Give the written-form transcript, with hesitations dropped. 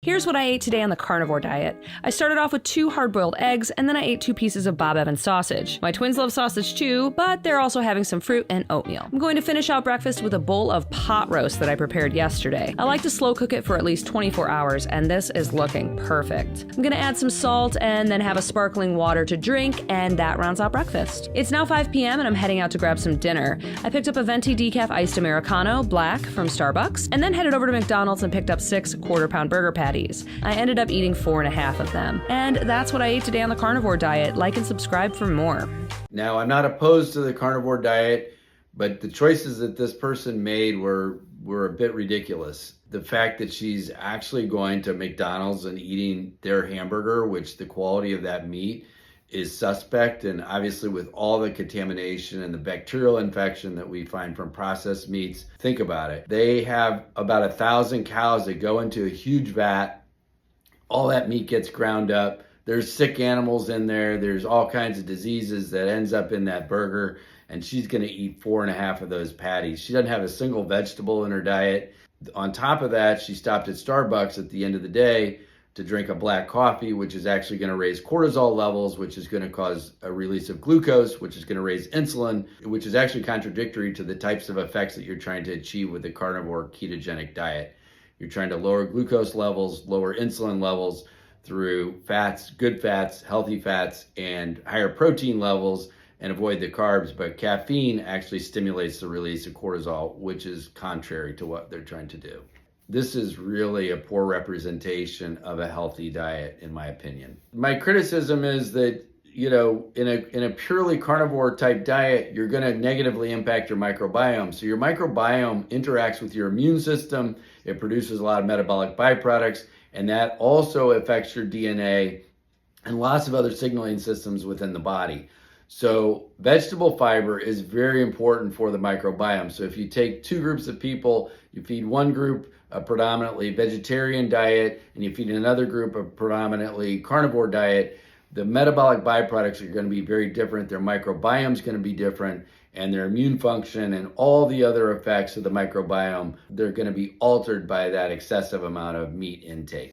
Here's what I ate today on the carnivore diet. I started off with 2 hard-boiled eggs, and then I ate 2 pieces of Bob Evans sausage. My twins love sausage too, but they're also having some fruit and oatmeal. I'm going to finish out breakfast with a bowl of pot roast that I prepared yesterday. I like to slow cook it for at least 24 hours, and this is looking perfect. I'm gonna add some salt and then have a sparkling water to drink, and that rounds out breakfast. It's now 5 p.m. and I'm heading out to grab some dinner. I picked up a venti decaf iced Americano, black, from Starbucks, and then headed over to McDonald's and picked up 6 quarter-pound burger patties. I ended up eating 4.5 of them. And that's what I ate today on the carnivore diet. Like and subscribe for more. Now, I'm not opposed to the carnivore diet, but the choices that this person made were a bit ridiculous. The fact that she's actually going to McDonald's and eating their hamburger, which the quality of that meat is suspect, and obviously with all the contamination and the bacterial infection that we find from processed meats, think about it. They have about 1,000 cows that go into a huge vat. All that meat gets ground up. There's sick animals in there. There's all kinds of diseases that ends up in that burger, and she's gonna eat 4.5 of those patties. She doesn't have a single vegetable in her diet. On top of that, she stopped at Starbucks at the end of the day to drink a black coffee, which is actually going to raise cortisol levels, which is going to cause a release of glucose, which is going to raise insulin, which is actually contradictory to the types of effects that you're trying to achieve with the carnivore ketogenic diet. You're trying to lower glucose levels, lower insulin levels through fats, good fats, healthy fats, and higher protein levels, and avoid the carbs. But caffeine actually stimulates the release of cortisol, which is contrary to what they're trying to do. This is really a poor representation of a healthy diet, in my opinion. My criticism is that, in a purely carnivore type diet, you're going to negatively impact your microbiome. So your microbiome interacts with your immune system. It produces a lot of metabolic byproducts, and that also affects your DNA and lots of other signaling systems within the body. So vegetable fiber is very important for the microbiome. So if you take 2 groups of people, you feed one group a predominantly vegetarian diet, and you feed another group a predominantly carnivore diet, the metabolic byproducts are going to be very different. Their microbiome is going to be different, and their immune function and all the other effects of the microbiome, they're going to be altered by that excessive amount of meat intake.